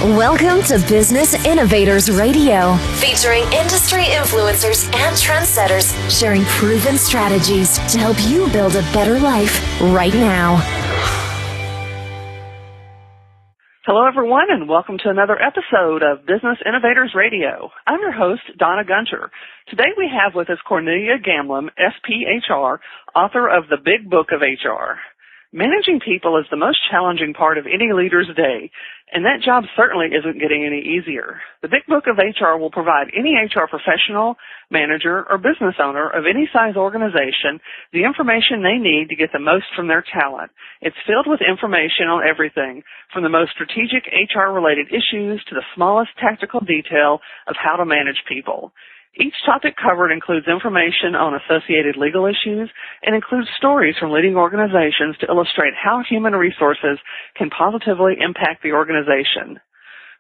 Welcome to Business Innovators Radio, featuring industry influencers and trendsetters sharing proven strategies to help you build a better life right now. Hello, everyone, and welcome to another episode of Business Innovators Radio. I'm your host, Donna Gunter. Today we have with us Cornelia Gamlem SPHR, author of The Big Book of HR. Managing people is the most challenging part of any leader's day, and that job certainly isn't getting any easier. The Big Book of HR will provide any HR professional, manager, or business owner of any size organization the information they need to get the most from their talent. It's filled with information on everything, from the most strategic HR-related issues to the smallest tactical detail of how to manage people. Each topic covered includes information on associated legal issues and includes stories from leading organizations to illustrate how human resources can positively impact the organization.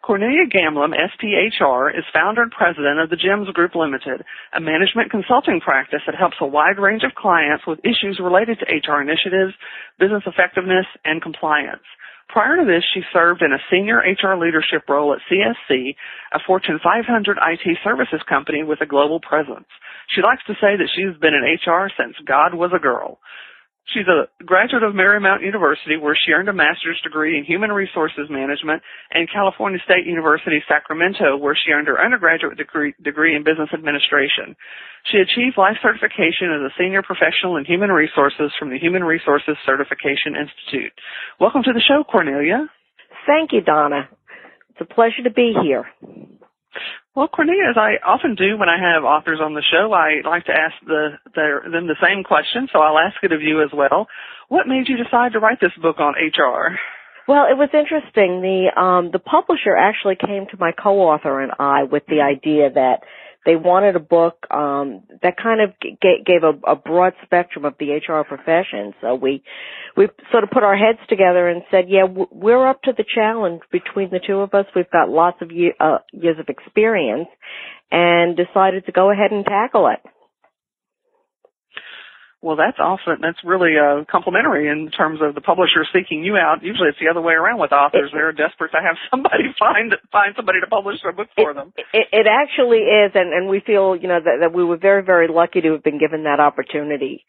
Cornelia Gamlem SPHR is founder and president of the GEMS Group Ltd, a management consulting practice that helps a wide range of clients with issues related to HR initiatives, business effectiveness, and compliance. Prior to this, she served in a senior HR leadership role at CSC, a Fortune 500 IT services company with a global presence. She likes to say that she's been in HR since God was a girl. She's a graduate of Marymount University, where she earned a master's degree in human resources management, and California State University, Sacramento, where she earned her undergraduate degree in business administration. She achieved life certification as a senior professional in human resources from the Human Resources Certification Institute. Welcome to the show, Cornelia. Thank you, Donna. It's a pleasure to be here. Well, Cornelia, as I often do when I have authors on the show, I like to ask them the same question, so I'll ask it of you as well. What made you decide to write this book on HR? Well, it was interesting. The publisher actually came to my co-author and I with the idea that they wanted a book that kind of gave a broad spectrum of the HR profession. So we sort of put our heads together and said, yeah, we're up to the challenge between the two of us. We've got lots of years of experience, and decided to go ahead and tackle it. Well, that's awesome. That's really complimentary in terms of the publisher seeking you out. Usually it's the other way around with authors. They're desperate to have somebody find somebody to publish their book for them. It actually is, and we feel, that we were very, very lucky to have been given that opportunity.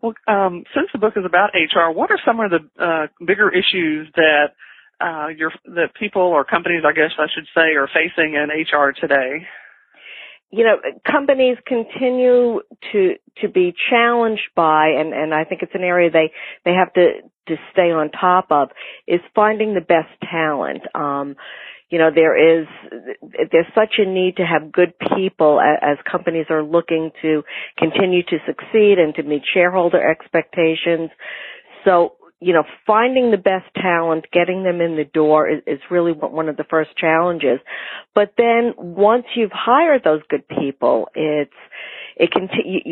Well, since the book is about HR, what are some of the bigger issues that that people or companies, I guess I should say, are facing in HR today? Companies continue to be challenged by, and I think it's an area they have to stay on top of, is finding the best talent. There's such a need to have good people as companies are looking to continue to succeed and to meet shareholder expectations. So, finding the best talent, getting them in the door is really one of the first challenges. But then once you've hired those good people, you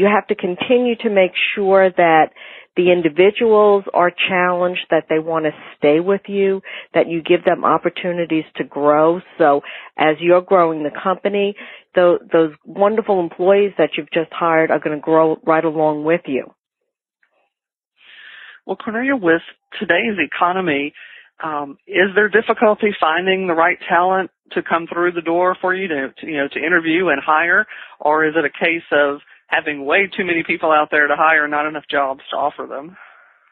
have to continue to make sure that the individuals are challenged, that they want to stay with you, that you give them opportunities to grow. So as you're growing the company, those wonderful employees that you've just hired are going to grow right along with you. Well, Cornelia, with today's economy, is there difficulty finding the right talent to come through the door for you to interview and hire, or is it a case of having way too many people out there to hire, not enough jobs to offer them?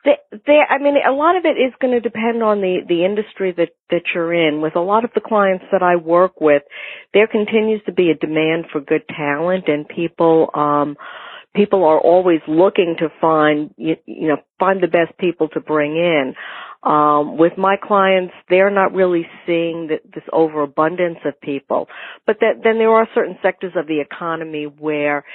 A lot of it is going to depend on the industry that you're in. With a lot of the clients that I work with, there continues to be a demand for good talent, and people are always looking to find the best people to bring in. With my clients, they're not really seeing this overabundance of people. But then there are certain sectors of the economy where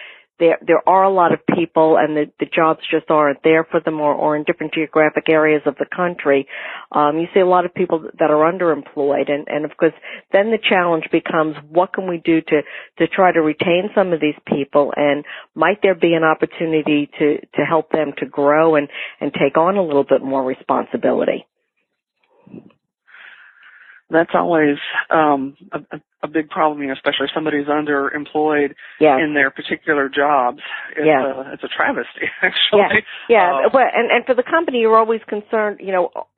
there are a lot of people and the jobs just aren't there for them, or in different geographic areas of the country. You see a lot of people that are underemployed, and of course then the challenge becomes, what can we do to try to retain some of these people, and might there be an opportunity to help them to grow and take on a little bit more responsibility? that's always a big problem, especially if somebody's underemployed in their particular jobs. It's a travesty, actually. And for the company, you're always concerned,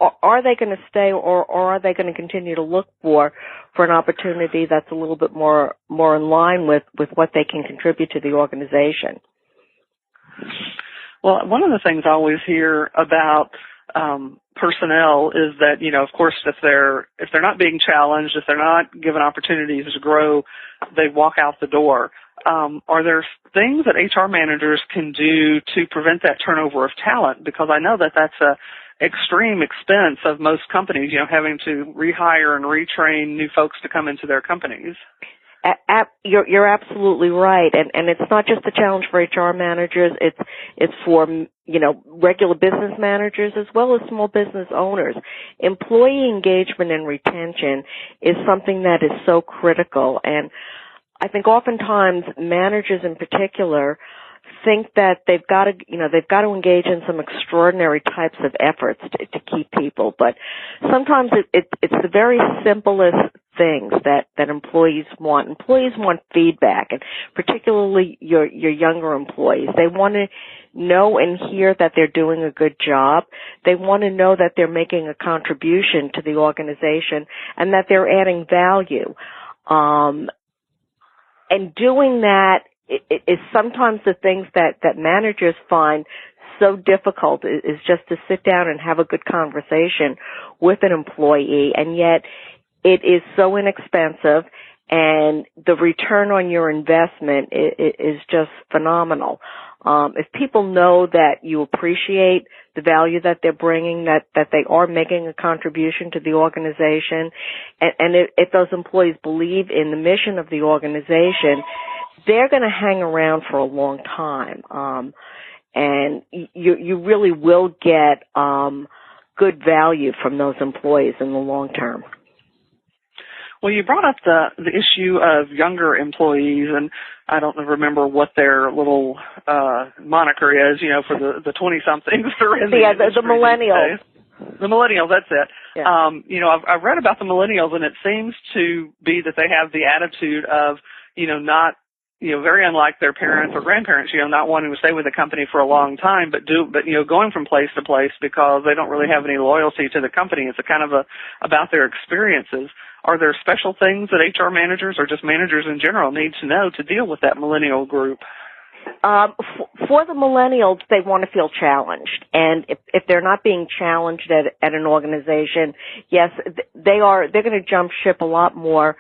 are they going to stay or are they going to continue to look for an opportunity that's a little bit more in line with what they can contribute to the organization? Well, one of the things I always hear about personnel is that, of course, if they're not being challenged, if they're not given opportunities to grow, they walk out the door. Are there things that HR managers can do to prevent that turnover of talent? Because I know that that's a extreme expense of most companies, having to rehire and retrain new folks to come into their companies. You're absolutely right, and it's not just a challenge for HR managers. It's for regular business managers as well as small business owners. Employee engagement and retention is something that is so critical, and I think oftentimes managers in particular think that they've got to engage in some extraordinary types of efforts to keep people, but sometimes it's the very simplest things that employees want. Employees want feedback, and particularly your younger employees. They want to know and hear that they're doing a good job. They want to know that they're making a contribution to the organization and that they're adding value. And doing that is sometimes the things that managers find so difficult is just to sit down and have a good conversation with an employee, and yet it is so inexpensive, and the return on your investment is just phenomenal. If people know that you appreciate the value that they're bringing, that they are making a contribution to the organization, and if those employees believe in the mission of the organization, they're going to hang around for a long time. And you really will get good value from those employees in the long term. Well, you brought up the issue of younger employees, and I don't remember what their little moniker is, for the 20-somethings that are in the industry. The millennials. The millennials, that's it. Yeah. I've read about the millennials, and it seems to be that they have the attitude of, not, very unlike their parents or grandparents, not wanting to stay with the company for a long time, but going from place to place because they don't really have any loyalty to the company. It's about their experiences. Are there special things that HR managers or just managers in general need to know to deal with that millennial group? For the millennials, they want to feel challenged, and if they're not being challenged at an organization, yes, they're going to jump ship a lot more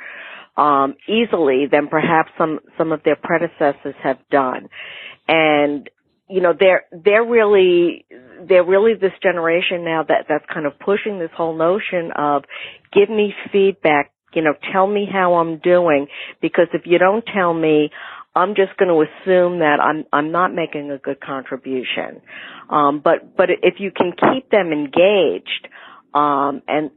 easily than perhaps some of their predecessors have done. And they're really this generation now that's kind of pushing this whole notion of give me feedback, tell me how I'm doing, because if you don't tell me, I'm just going to assume that I'm not making a good contribution. But if you can keep them engaged, and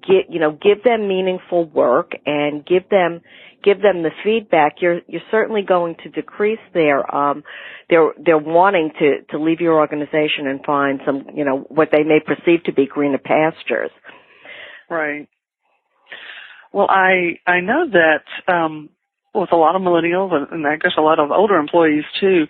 give them meaningful work and give them the feedback, you're certainly going to decrease their wanting to leave your organization and find some, what they may perceive to be greener pastures. Right. Well, I know that with a lot of millennials and I guess a lot of older employees too,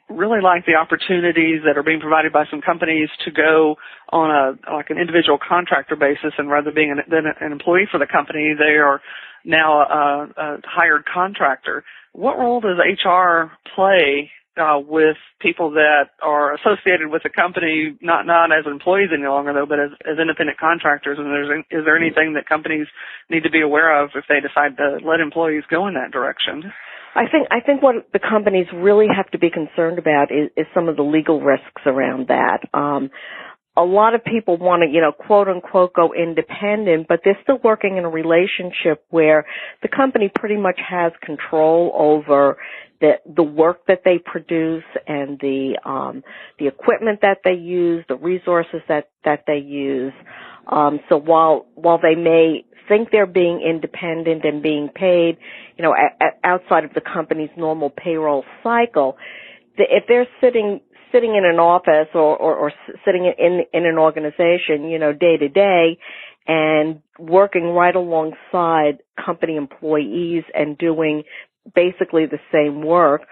really like the opportunities that are being provided by some companies to go on an individual contractor basis, and rather being an employee for the company, they are now a hired contractor. What role does HR play with people that are associated with the company, not as employees any longer though, but as independent contractors? And is there anything that companies need to be aware of if they decide to let employees go in that direction? I think what the companies really have to be concerned about is some of the legal risks around that. A lot of people want to, quote unquote, go independent, but they're still working in a relationship where the company pretty much has control over the work that they produce and the equipment that they use, the resources that they use. So while they may think they're being independent and being paid, outside of the company's normal payroll cycle, if they're sitting in an office or sitting in an organization, day to day, and working right alongside company employees and doing basically the same work,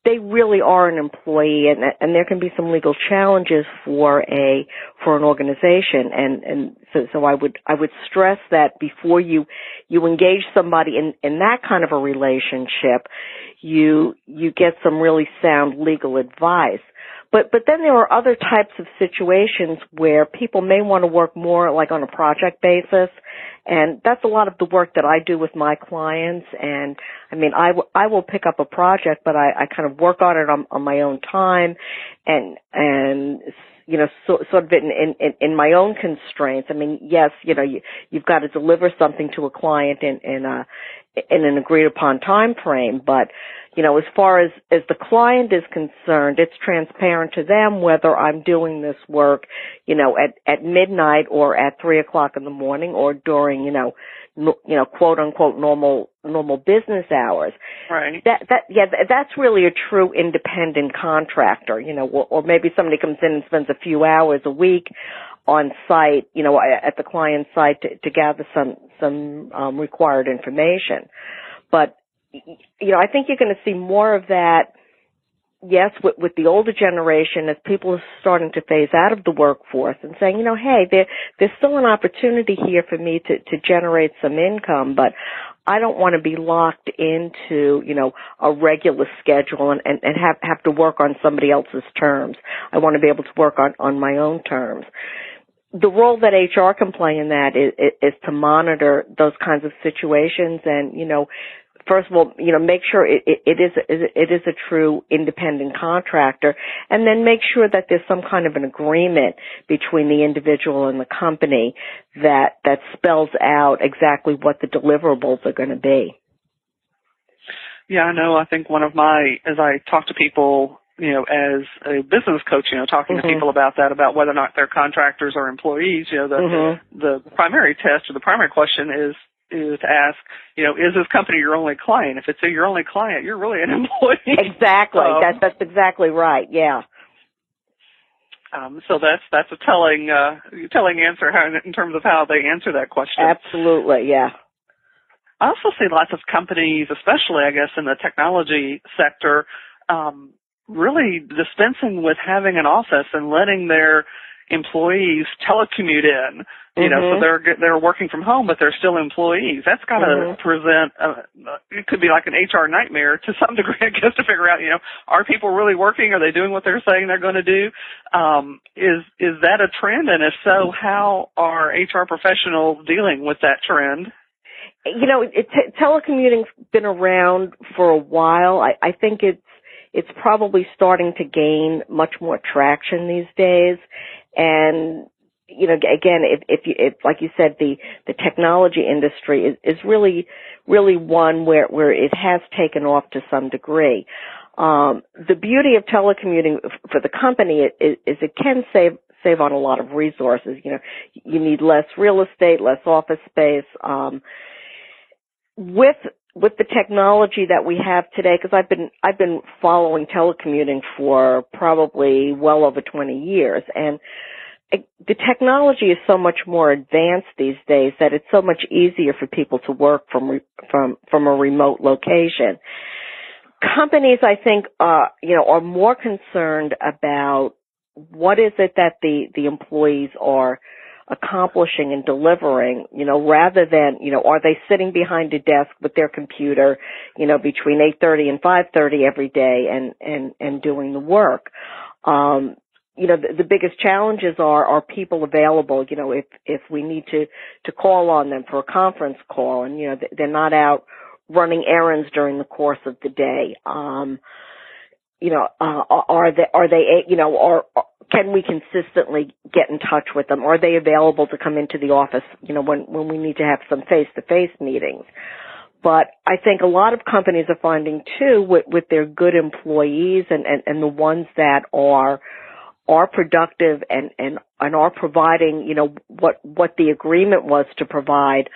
they really are an employee, and there can be some legal challenges for an organization, and so I would stress that before you engage somebody in that kind of a relationship, you get some really sound legal advice. But then there are other types of situations where people may want to work more like on a project basis, and that's a lot of the work that I do with my clients. And I mean, I will pick up a project, but I kind of work on it on my own time, and you know, sort of in my own constraints. I mean, yes, you know, you've got to deliver something to a client in an agreed upon time frame, but you know, as far as the client is concerned, it's transparent to them whether I'm doing this work, you know, at midnight or at 3:00 in the morning or during, you know, quote unquote normal business hours. Right. That's really a true independent contractor, you know, or maybe somebody comes in and spends a few hours a week on site, you know, at the client site to gather some required information. But you know, I think you're going to see more of that, yes, with the older generation as people are starting to phase out of the workforce and saying, you know, hey, there's still an opportunity here for me to generate some income, but I don't want to be locked into, you know, a regular schedule and have to work on somebody else's terms. I want to be able to work on my own terms. The role that HR can play in that is to monitor those kinds of situations and, you know, first of all, you know, make sure it is a true independent contractor, and then make sure that there's some kind of an agreement between the individual and the company that spells out exactly what the deliverables are going to be. Yeah, I know. I think as I talk to people, you know, as a business coach, you know, talking to people about that, about whether or not they're contractors or employees, you know, the primary test or the primary question is to ask, you know, is this company your only client? If it's your only client, you're really an employee. Exactly. That's exactly right. Yeah. So that's a telling answer in terms of how they answer that question. Absolutely. Yeah. I also see lots of companies, especially I guess in the technology sector, really dispensing with having an office and letting their employees telecommute in. You know, so they're working from home, but they're still employees. That's got to present, it could be like an HR nightmare to some degree, I guess, to figure out, you know, are people really working? Are they doing what they're saying they're going to do? Is that a trend? And if so, how are HR professionals dealing with that trend? You know, telecommuting's been around for a while. I think it's probably starting to gain much more traction these days. And you know, again, if like you said, the technology industry is really one where it has taken off to some degree. The beauty of telecommuting for the company is it can save on a lot of resources. You know, you need less real estate, less office space. With the technology that we have today, because I've been following telecommuting for probably well over 20 years, and the technology is so much more advanced these days that it's so much easier for people to work from a remote location. Companies, I think, you know, are more concerned about what is it that the employees are accomplishing and delivering, you know, rather than, you know, are they sitting behind a desk with their computer, you know, between 8:30 and 5:30 every day and doing the work. You know, the biggest challenges are people available, you know, if we need to call on them for a conference call and, you know, they're not out running errands during the course of the day. You know, are they, you know, or can we consistently get in touch with them? Are they available to come into the office, you know, when we need to have some face-to-face meetings? But I think a lot of companies are finding too with their good employees and the ones that are productive and are providing, you know, what the agreement was to provide,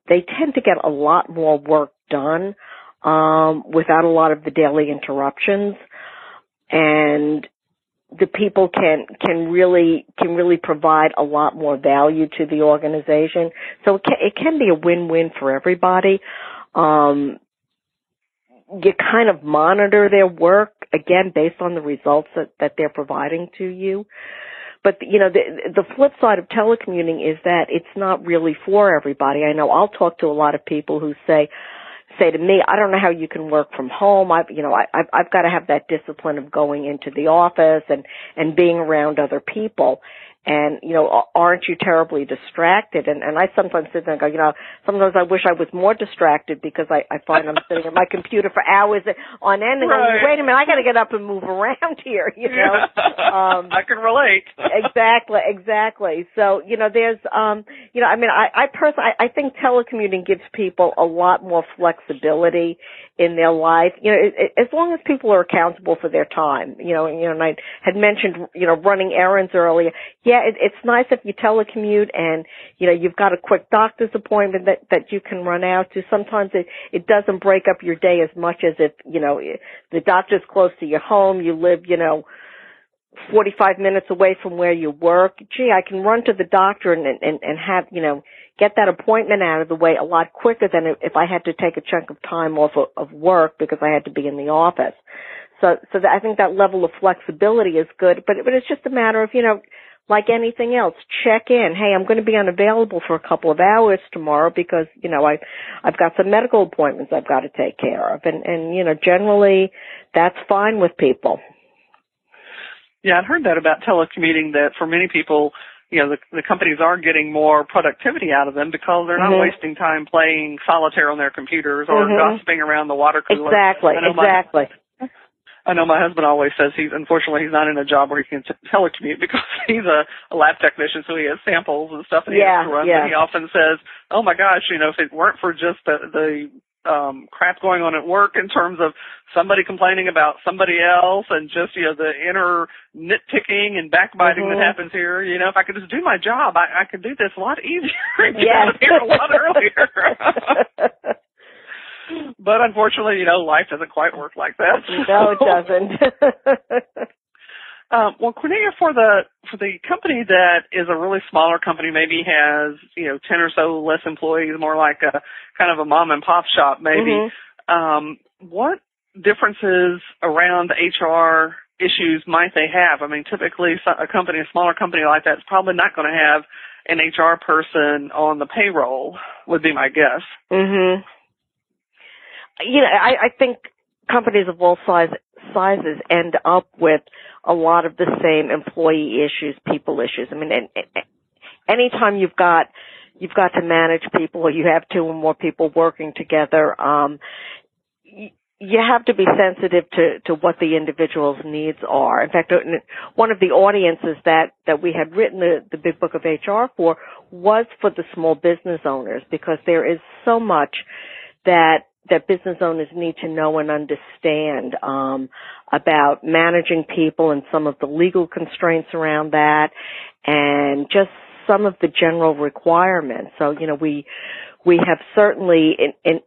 they tend to get a lot more work done without a lot of the daily interruptions. And the people can really provide a lot more value to the organization. So it can be a win-win for everybody. You kind of monitor their work, again, based on the results that they're providing to you. But, the flip side of telecommuting is that it's not really for everybody. I know I'll talk to a lot of people who say to me, I don't know how you can work from home. I've got to have that discipline of going into the office and being around other people. And, aren't you terribly distracted? And I sometimes sit there and go, sometimes I wish I was more distracted because I find I'm sitting at my computer for hours on end and going, wait a minute, I got to get up and move around here, I can relate. Exactly. So, there's, I personally, I think telecommuting gives people a lot more flexibility in their life, as long as people are accountable for their time, and I had mentioned, running errands earlier. Yeah, it's nice if you telecommute and, you've got a quick doctor's appointment that you can run out to. Sometimes it doesn't break up your day as much as if, the doctor's close to your home, you live, 45 minutes away from where you work. Gee, I can run to the doctor and have, get that appointment out of the way a lot quicker than if I had to take a chunk of time off of work because I had to be in the office. So I think that level of flexibility is good, but it's just a matter of, like anything else, check in. Hey, I'm going to be unavailable for a couple of hours tomorrow because, I've got some medical appointments I've got to take care of. And generally that's fine with people. Yeah, I'd heard that about telecommuting, that for many people, the companies are getting more productivity out of them because they're not wasting time playing solitaire on their computers or gossiping around the water cooler. Exactly. I know my husband always says he's not in a job where he can telecommute because he's a lab technician, so he has samples and stuff that he has to run. And he often says, oh my gosh, if it weren't for just the crap going on at work in terms of somebody complaining about somebody else and just, the inner nitpicking and backbiting that happens here, if I could just do my job, I could do this a lot easier and get out of here a lot earlier. But unfortunately, life doesn't quite work like that. No, it doesn't. Well, Cornelia, for the company that is a really smaller company, maybe has 10 or so less employees, more like a kind of a mom and pop shop, maybe. What differences around the HR issues might they have? I mean, typically a smaller company like that is probably not going to have an HR person on the payroll, would be my guess. I think companies of all sizes end up with a lot of the same employee issues, people issues. I mean, anytime you've got to manage people or you have two or more people working together, you have to be sensitive to what the individual's needs are. In fact, one of the audiences that we had written the Big Book of HR for was for the small business owners, because there is so much that business owners need to know and understand about managing people and some of the legal constraints around that and just some of the general requirements. So, we have certainly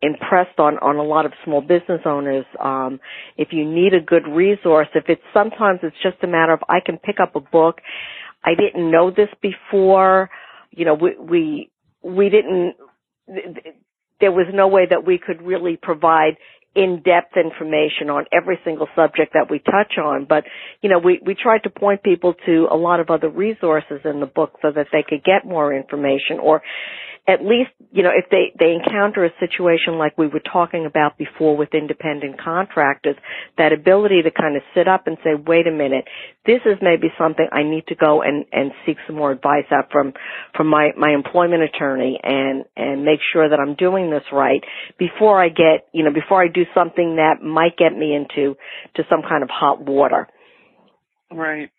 impressed on a lot of small business owners. If you need a good resource, sometimes it's just a matter of I can pick up a book. I didn't know this before. We didn't. There was no way that we could really provide in-depth information on every single subject that we touch on. But, we tried to point people to a lot of other resources in the book so that they could get more information, or at least, if they encounter a situation like we were talking about before with independent contractors, that ability to kind of sit up and say, wait a minute, this is maybe something I need to go and seek some more advice out from my employment attorney and make sure that I'm doing this right before I do something that might get me into some kind of hot water. Right.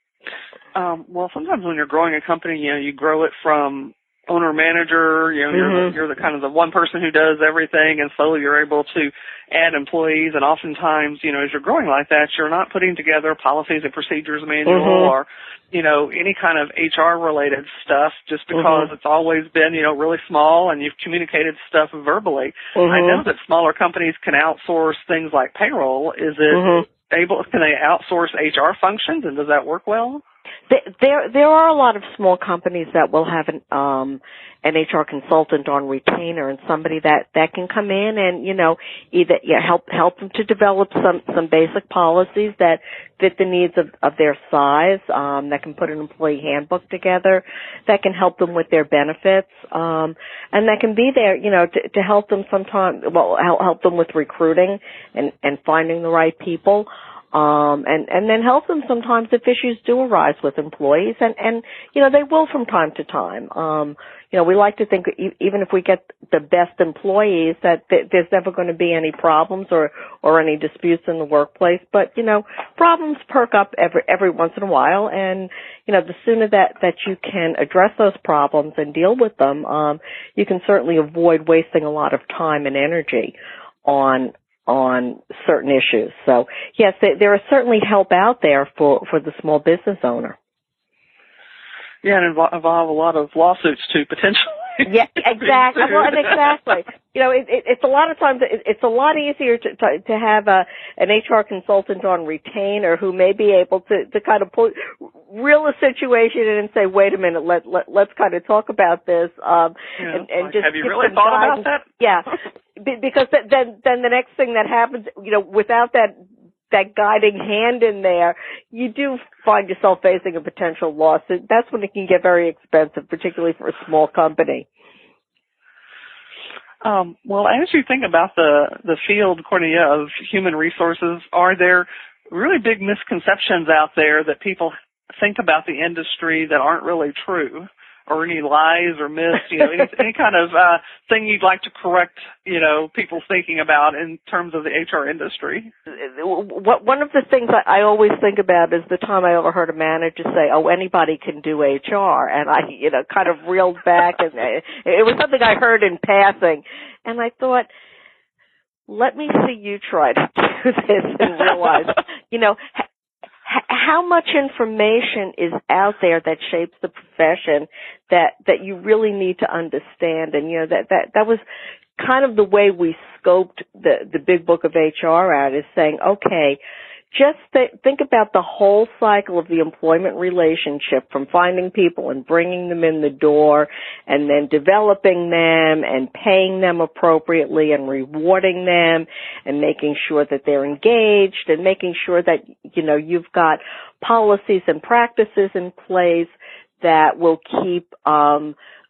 Well, sometimes when you're growing a company, you grow it from owner manager, you're the kind of the one person who does everything, and slowly you're able to add employees. And oftentimes, as you're growing like that, you're not putting together policies and procedures manual or, any kind of HR related stuff just because it's always been, really small and you've communicated stuff verbally. I know that smaller companies can outsource things like payroll. Is it can they outsource HR functions, and does that work well? There are a lot of small companies that will have an HR consultant on retainer, and somebody that can come in and either help them to develop some basic policies that fit the needs of their size, that can put an employee handbook together, that can help them with their benefits, and that can be there to help them help them with recruiting and finding the right people. And then help them sometimes if issues do arise with employees, and they will from time to time. We like to think even if we get the best employees that there's never going to be any problems or any disputes in the workplace, but problems perk up every once in a while, and the sooner that you can address those problems and deal with them, you can certainly avoid wasting a lot of time and energy on certain issues. So yes, there is certainly help out there for the small business owner. Yeah, and involve a lot of lawsuits too, potentially. Yeah, exactly. Well, and exactly. It's a lot of times it's a lot easier to have an HR consultant on retainer who may be able to kind of reel a situation in and say, wait a minute, let's kind of talk about this. And just have you really thought about that? Yeah, because then the next thing that happens, without that guiding hand in there, you do find yourself facing a potential lawsuit. That's when it can get very expensive, particularly for a small company. Well, as you think about the field, Cornelia, of human resources, are there really big misconceptions out there that people think about the industry that aren't really true? Or any lies or myths, any kind of thing you'd like to correct, people's thinking about in terms of the HR industry? One of the things I always think about is the time I overheard a manager say, "Oh, anybody can do HR," and I, kind of reeled back, and it was something I heard in passing, and I thought, let me see you try to do this and realize, how much information is out there that shapes the profession that you really need to understand. And, that was kind of the way we scoped the big book of HR out, is saying, okay, just think about the whole cycle of the employment relationship, from finding people and bringing them in the door, and then developing them and paying them appropriately and rewarding them and making sure that they're engaged and making sure that, you've got policies and practices in place that will keep,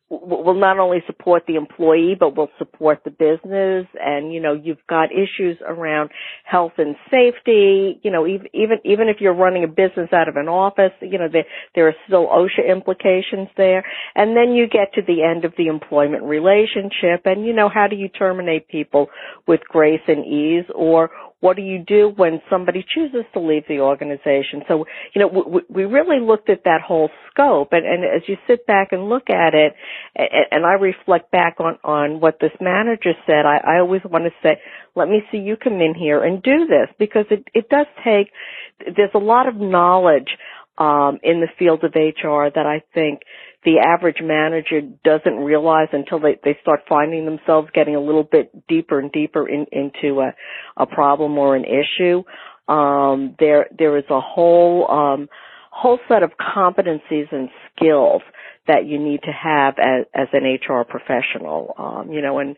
will not only support the employee, but will support the business. And, you've got issues around health and safety. Even if you're running a business out of an office, there are still OSHA implications there. And then you get to the end of the employment relationship, and, how do you terminate people with grace and ease, or what do you do when somebody chooses to leave the organization? So, we really looked at that whole scope, and as you sit back and look at it, and I reflect back on what this manager said, I always want to say, let me see you come in here and do this, because it does take, there's a lot of knowledge in the field of HR that I think the average manager doesn't realize until they start finding themselves getting a little bit deeper and deeper into a problem or an issue. There is a whole set of competencies and skills that you need to have as an HR professional, and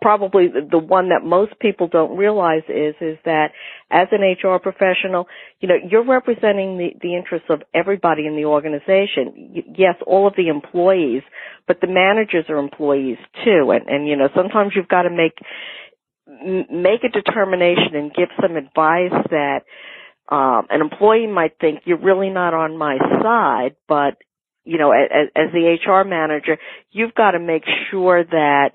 probably the one that most people don't realize is that as an HR professional, you're representing the interests of everybody in the organization. Yes, all of the employees, but the managers are employees too, and sometimes you've got to make a determination and give some advice that an employee might think, you're really not on my side, but as the HR manager, you've got to make sure that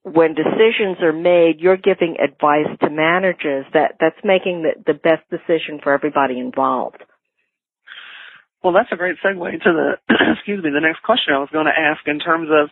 when decisions are made, you're giving advice to managers that's making the best decision for everybody involved. Well, that's a great segue to the next question I was going to ask, in terms of,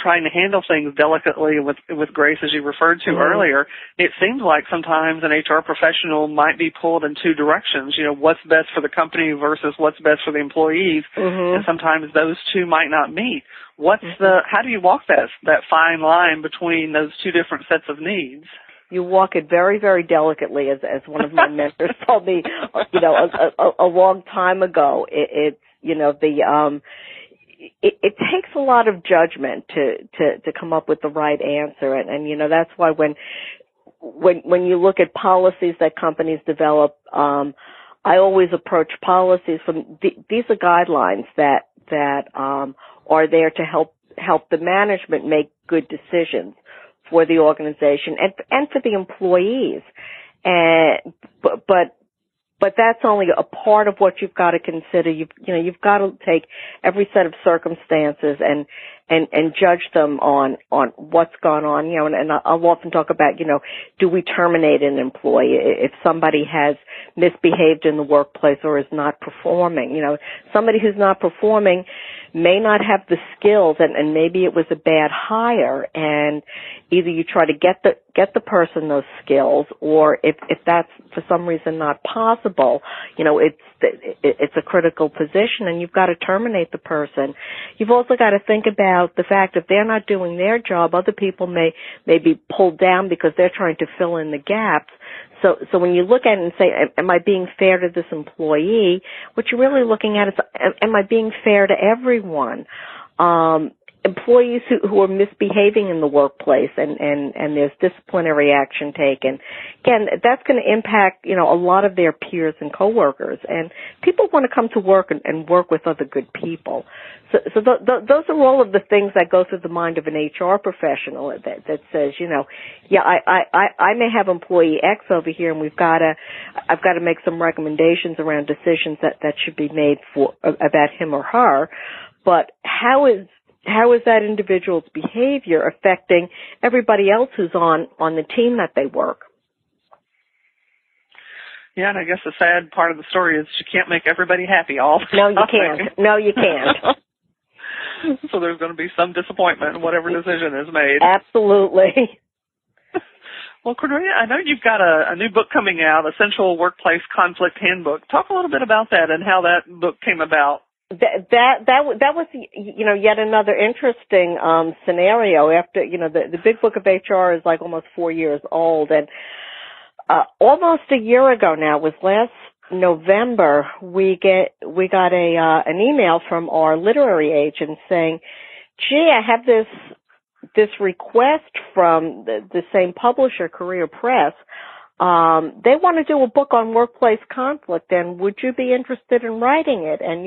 trying to handle things delicately with grace, as you referred to earlier. It seems like sometimes an HR professional might be pulled in two directions, what's best for the company versus what's best for the employees. And sometimes those two might not meet. How do you walk that fine line between those two different sets of needs? you walk it very, very delicately, as one of my mentors told me, a long time ago. It takes a lot of judgment to come up with the right answer, and that's why when you look at policies that companies develop, I always approach policies from these are guidelines that are there to help the management make good decisions for the organization and for the employees. But that's only a part of what you've got to consider. You've got to take every set of circumstances and judge them on what's gone on. And I'll often talk about, do we terminate an employee if somebody has misbehaved in the workplace or is not performing? Somebody who's not performing may not have the skills, and maybe it was a bad hire, and either you try to get the person those skills, or if that's for some reason not possible, it's a critical position and you've got to terminate the person. You've also got to think about the fact that if they're not doing their job, other people may be pulled down because they're trying to fill in the gaps. So when you look at it and say, am I being fair to this employee? What you're really looking at is, am I being fair to everyone? Employees who are misbehaving in the workplace and there's disciplinary action taken, again, that's going to impact, a lot of their peers and coworkers. And people want to come to work and work with other good people. So those are all of the things that go through the mind of an HR professional that says, I may have employee X over here, and I've got to make some recommendations around decisions that should be made about him or her. But how is that individual's behavior affecting everybody else who's on the team that they work? Yeah, and I guess the sad part of the story is you can't make everybody happy all the time. No, you can't. So there's going to be some disappointment in whatever decision is made. Absolutely. Well, Cornelia, I know you've got a new book coming out, Essential Workplace Conflict Handbook. Talk a little bit about that and how that book came about. That was yet another interesting scenario. After the big book of HR is like almost 4 years old, and almost a year ago now, it was last November, we got an email from our literary agent saying, "Gee, I have this request from the same publisher, Career Press. They want to do a book on workplace conflict, and would you be interested in writing it?" And,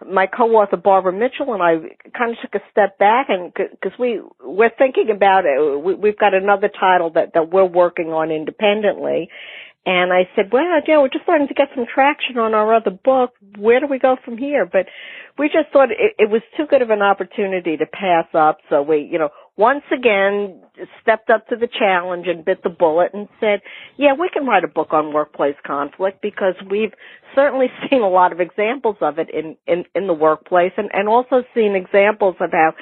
my co-author, Barbara Mitchell, and I kind of took a step back, and because we're thinking about it, we've got another title that we're working on independently. And I said, well, we're just starting to get some traction on our other book. Where do we go from here? But we just thought it was too good of an opportunity to pass up. So we, once again stepped up to the challenge and bit the bullet and said, yeah, we can write a book on workplace conflict, because we've certainly seen a lot of examples of it in the workplace, and also seen examples of how,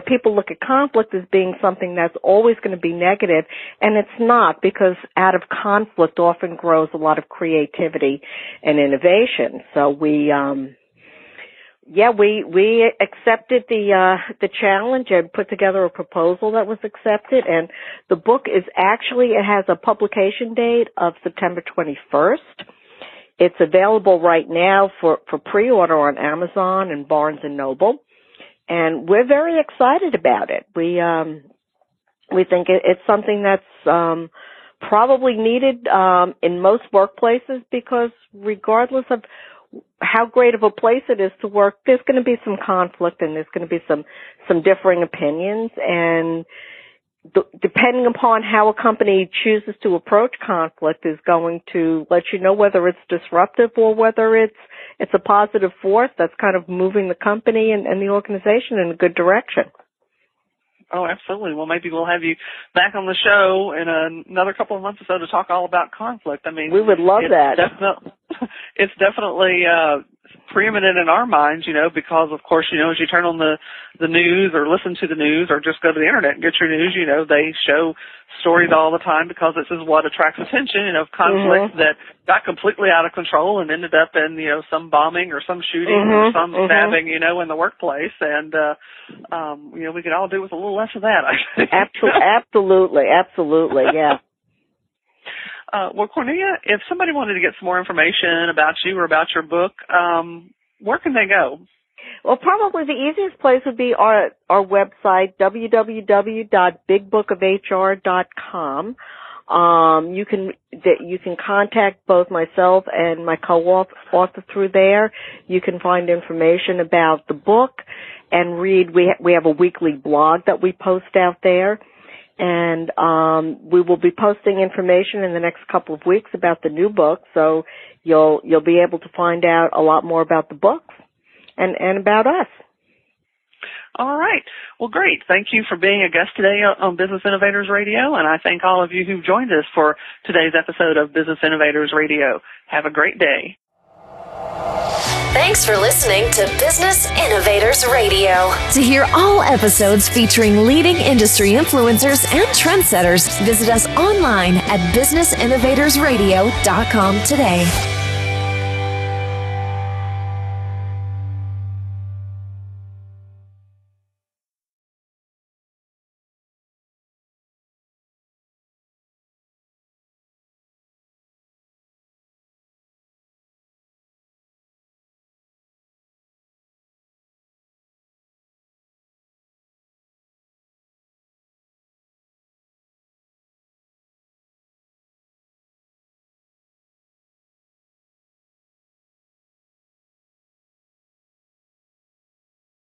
people look at conflict as being something that's always going to be negative, and it's not, because out of conflict often grows a lot of creativity and innovation. So we accepted the challenge and put together a proposal that was accepted, and the book is it has a publication date of September 21st. It's available right now for pre-order on Amazon and Barnes & Noble, and we're very excited about it. We think it's something that's probably needed in most workplaces, because regardless of how great of a place it is to work, there's going to be some conflict, and there's going to be some differing opinions, and depending upon how a company chooses to approach conflict is going to let you know whether it's disruptive or whether it's a positive force that's kind of moving the company and the organization in a good direction. Oh, absolutely. Well, maybe we'll have you back on the show in another couple of months or so to talk all about conflict. I mean, we would love that. It's definitely preeminent in our minds, because, of course, as you turn on the news or listen to the news or just go to the internet and get your news, they show stories all the time, because this is what attracts attention, conflict that got completely out of control and ended up in, some bombing or some shooting or some stabbing, in the workplace. And, we could all do with a little less of that, I think. Absolutely, yeah. Well, Cornelia, if somebody wanted to get some more information about you or about your book, where can they go? Well, probably the easiest place would be our website, www.bigbookofhr.com. You can contact both myself and my co-author through there. You can find information about the book and read. We have a weekly blog that we post out there, and we will be posting information in the next couple of weeks about the new book. So you'll be able to find out a lot more about the books and about us. All right. Well, great. Thank you for being a guest today on Business Innovators Radio, and I thank all of you who've joined us for today's episode of Business Innovators Radio. Have a great day. Thanks for listening to Business Innovators Radio. To hear all episodes featuring leading industry influencers and trendsetters, visit us online at businessinnovatorsradio.com today.